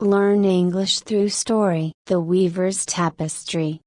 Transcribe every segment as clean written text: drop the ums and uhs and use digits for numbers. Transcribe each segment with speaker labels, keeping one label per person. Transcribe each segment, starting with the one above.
Speaker 1: Learn English through story. The Weaver's Tapestry.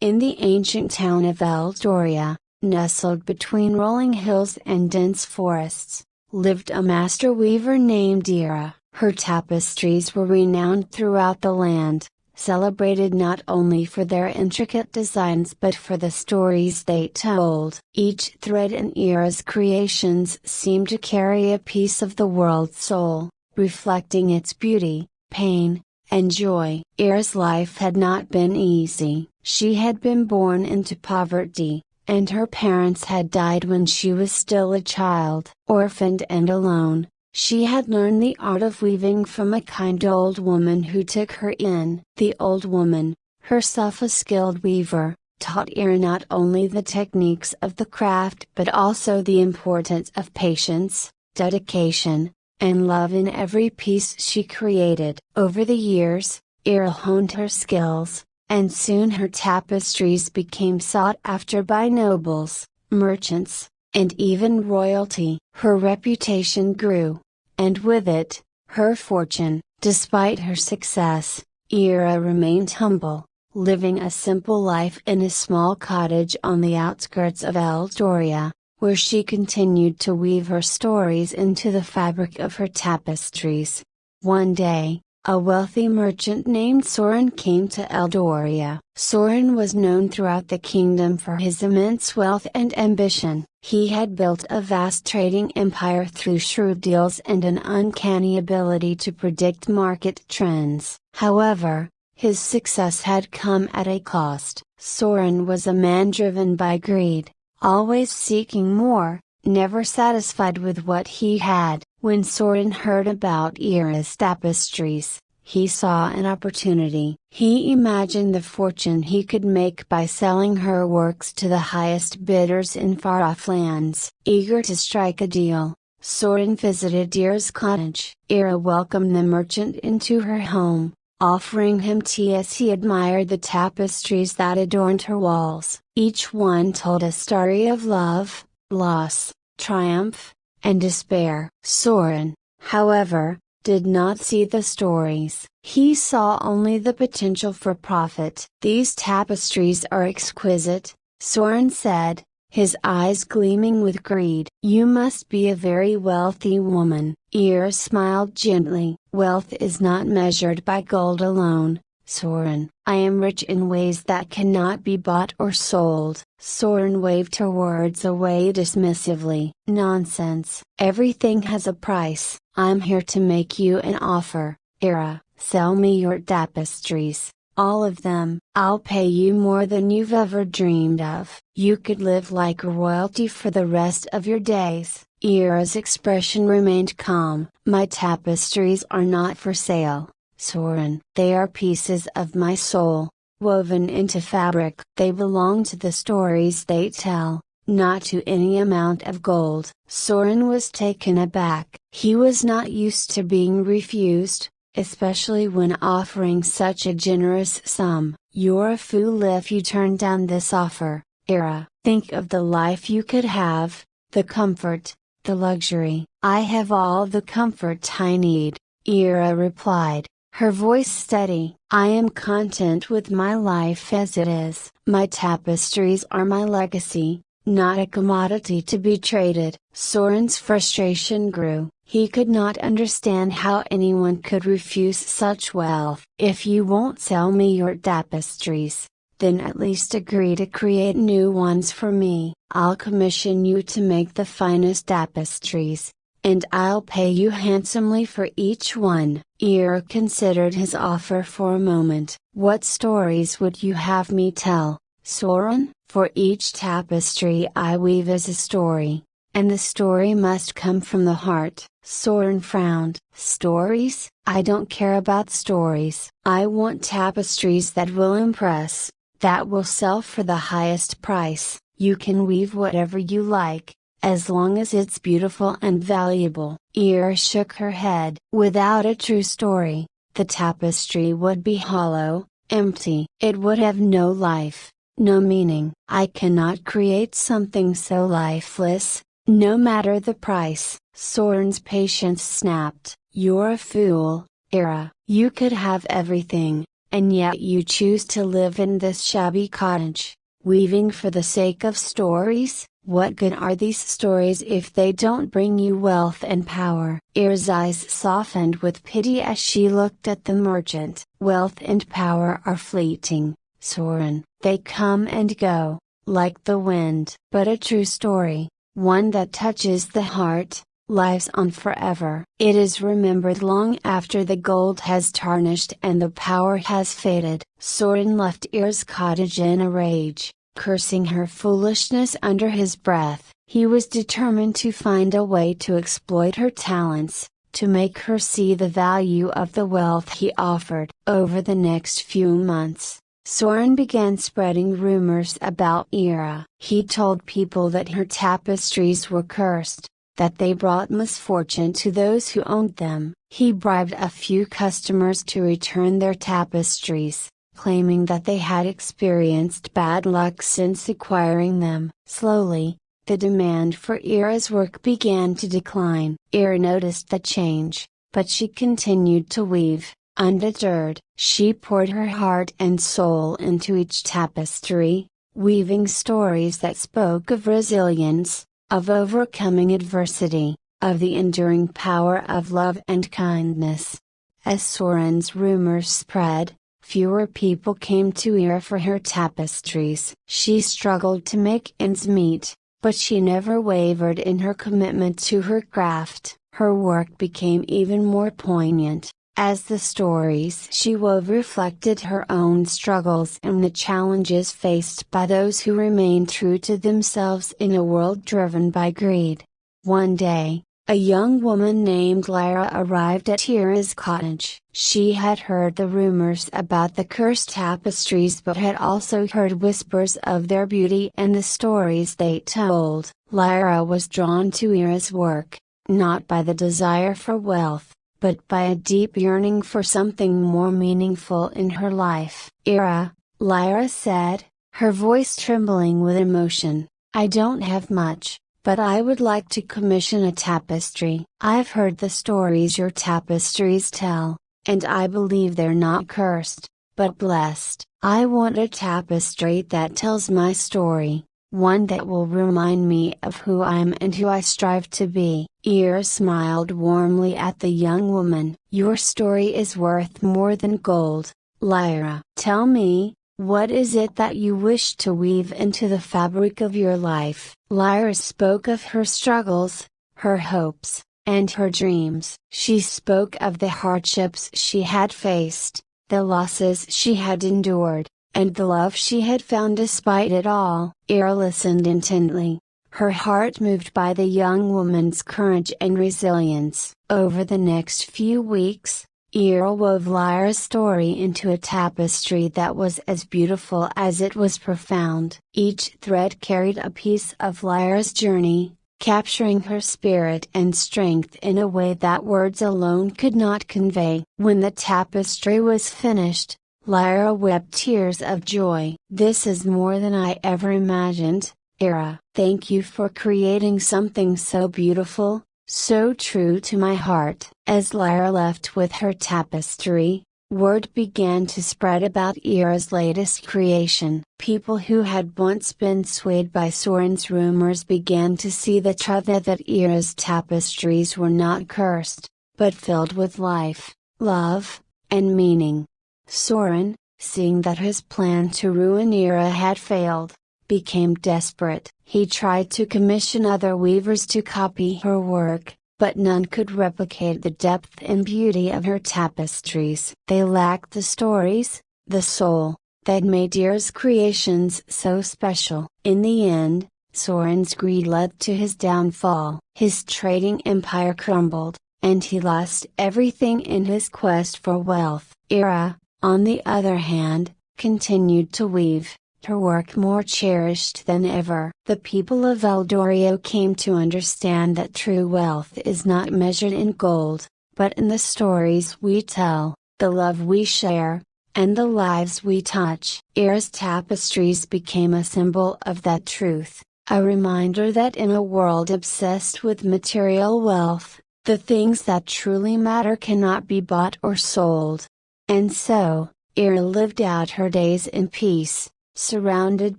Speaker 1: In the ancient town of Eldoria, nestled between rolling hills and dense forests, lived a master weaver named Ira. Her tapestries were renowned throughout the land, celebrated not only for their intricate designs but for the stories they told. Each thread in Ira's creations seemed to carry a piece of the world's soul, reflecting its beauty, pain, and joy. Ira's life had not been easy. She had been born into poverty, and her parents had died when she was still a child. Orphaned and alone, she had learned the art of weaving from a kind old woman who took her in. The old woman, herself a skilled weaver, taught Ira not only the techniques of the craft but also the importance of patience, dedication, and love in every piece she created. Over the years, Ira honed her skills, and soon her tapestries became sought after by nobles, merchants, and even royalty. Her reputation grew, and with it, her fortune. Despite her success, Ira remained humble, living a simple life in a small cottage on the outskirts of Eldoria, where she continued to weave her stories into the fabric of her tapestries. One day, a wealthy merchant named Soren came to Eldoria. Soren was known throughout the kingdom for his immense wealth and ambition. He had built a vast trading empire through shrewd deals and an uncanny ability to predict market trends. However, his success had come at a cost. Soren was a man driven by greed, always seeking more, never satisfied with what he had. When Soren heard about Ira's tapestries, he saw an opportunity. He imagined the fortune he could make by selling her works to the highest bidders in far-off lands. Eager to strike a deal, Soren visited Ira's cottage. Ira welcomed the merchant into her home, offering him tea as he admired the tapestries that adorned her walls. Each one told a story of love, loss, triumph, and despair. Soren, however, did not see the stories. He saw only the potential for profit. "These tapestries are exquisite," Soren said, his eyes gleaming with greed. "You must be a very wealthy woman." Ira smiled gently. "Wealth is not measured by gold alone, Soren. I am rich in ways that cannot be bought or sold." Soren waved her words away dismissively. "Nonsense. Everything has a price. I'm here to make you an offer, Ira. Sell me your tapestries, all of them. I'll pay you more than you've ever dreamed of. You could live like royalty for the rest of your days." Ira's expression remained calm. "My tapestries are not for sale, Soren. They are pieces of my soul, woven into fabric. They belong to the stories they tell, not to any amount of gold." Soren was taken aback. He was not used to being refused, especially when offering such a generous sum. "You're a fool if you turn down this offer, Ira. Think of the life you could have, the comfort, the luxury." "I have all the comfort I need," Ira replied, her voice steady. "I am content with my life as it is. My tapestries are my legacy, not a commodity to be traded." Soren's frustration grew. He could not understand how anyone could refuse such wealth. "If you won't sell me your tapestries, then at least agree to create new ones for me. I'll commission you to make the finest tapestries, and I'll pay you handsomely for each one." Ira considered his offer for a moment. "What stories would you have me tell, Soren?" "For each tapestry I weave is a story, and the story must come from the heart." Soren frowned. "Stories? I don't care about stories. I want tapestries that will impress, that will sell for the highest price." "You can weave whatever you like, as long as it's beautiful and valuable." Ira shook her head. "Without a true story, the tapestry would be hollow, empty. It would have no life, no meaning. I cannot create something so lifeless, no matter the price." Soren's patience snapped. "You're a fool, Ira, you could have everything, and yet you choose to live in this shabby cottage, weaving for the sake of stories. What good are these stories if they don't bring you wealth and power? Ira's eyes softened with pity as she looked at the merchant. Wealth and power are fleeting, Soren. They come and go, like the wind. But a true story, one that touches the heart, lives on forever. It is remembered long after the gold has tarnished and the power has faded. Soren left Ira's cottage in a rage, cursing her foolishness under his breath. He was determined to find a way to exploit her talents, to make her see the value of the wealth he offered. Over the next few months, Soren began spreading rumors about Ira. He told people that her tapestries were cursed, that they brought misfortune to those who owned them. He bribed a few customers to return their tapestries, claiming that they had experienced bad luck since acquiring them. Slowly, the demand for Ira's work began to decline. Ira noticed the change, but she continued to weave, undeterred. She poured her heart and soul into each tapestry, weaving stories that spoke of resilience, of overcoming adversity, of the enduring power of love and kindness. As Soren's rumors spread, fewer people came to Ira for her tapestries. She struggled to make ends meet, but she never wavered in her commitment to her craft. Her work became even more poignant, as the stories she wove reflected her own struggles and the challenges faced by those who remained true to themselves in a world driven by greed. One day, a young woman named Lyra arrived at Ira's cottage. She had heard the rumors about the cursed tapestries but had also heard whispers of their beauty and the stories they told. Lyra was drawn to Ira's work, not by the desire for wealth, but by a deep yearning for something more meaningful in her life. Ira, Lyra said, her voice trembling with emotion, I don't have much, but I would like to commission a tapestry. I've heard the stories your tapestries tell, and I believe they're not cursed, but blessed. I want a tapestry that tells my story, one that will remind me of who I am and who I strive to be. Ira smiled warmly at the young woman. Your story is worth more than gold, Lyra. Tell me, what is it that you wish to weave into the fabric of your life? Lyra spoke of her struggles, her hopes, and her dreams. She spoke of the hardships she had faced, the losses she had endured, and the love she had found despite it all. Ira listened intently, her heart moved by the young woman's courage and resilience. Over the next few weeks, Ira wove Lyra's story into a tapestry that was as beautiful as it was profound. Each thread carried a piece of Lyra's journey, capturing her spirit and strength in a way that words alone could not convey. When the tapestry was finished, Lyra wept tears of joy. This is more than I ever imagined, Ira. Thank you for creating something so beautiful, so true to my heart. As Lyra left with her tapestry, word began to spread about Ira's latest creation. People who had once been swayed by Soren's rumors began to see the truth that Ira's tapestries were not cursed, but filled with life, love, and meaning. Soren, seeing that his plan to ruin Ira had failed, became desperate. He tried to commission other weavers to copy her work, but none could replicate the depth and beauty of her tapestries. They lacked the stories, the soul, that made Ira's creations so special. In the end, Soren's greed led to his downfall. His trading empire crumbled, and he lost everything in his quest for wealth. Ira, on the other hand, continued to weave, her work more cherished than ever. The people of Eldorio came to understand that true wealth is not measured in gold, but in the stories we tell, the love we share, and the lives we touch. Ira's tapestries became a symbol of that truth, a reminder that in a world obsessed with material wealth, The things that truly matter cannot be bought or sold. And so, Ira lived out her days in peace, surrounded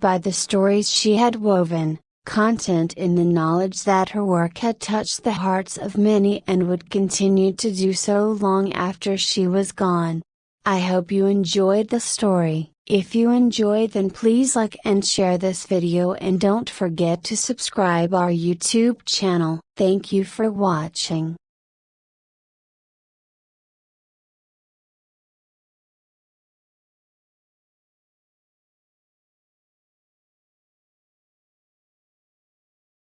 Speaker 1: by the stories she had woven, content in the knowledge that her work had touched the hearts of many and would continue to do so long after she was gone. I hope you enjoyed the story. If you enjoyed, then please like and share this video, and don't forget to subscribe our YouTube channel. Thank you for watching.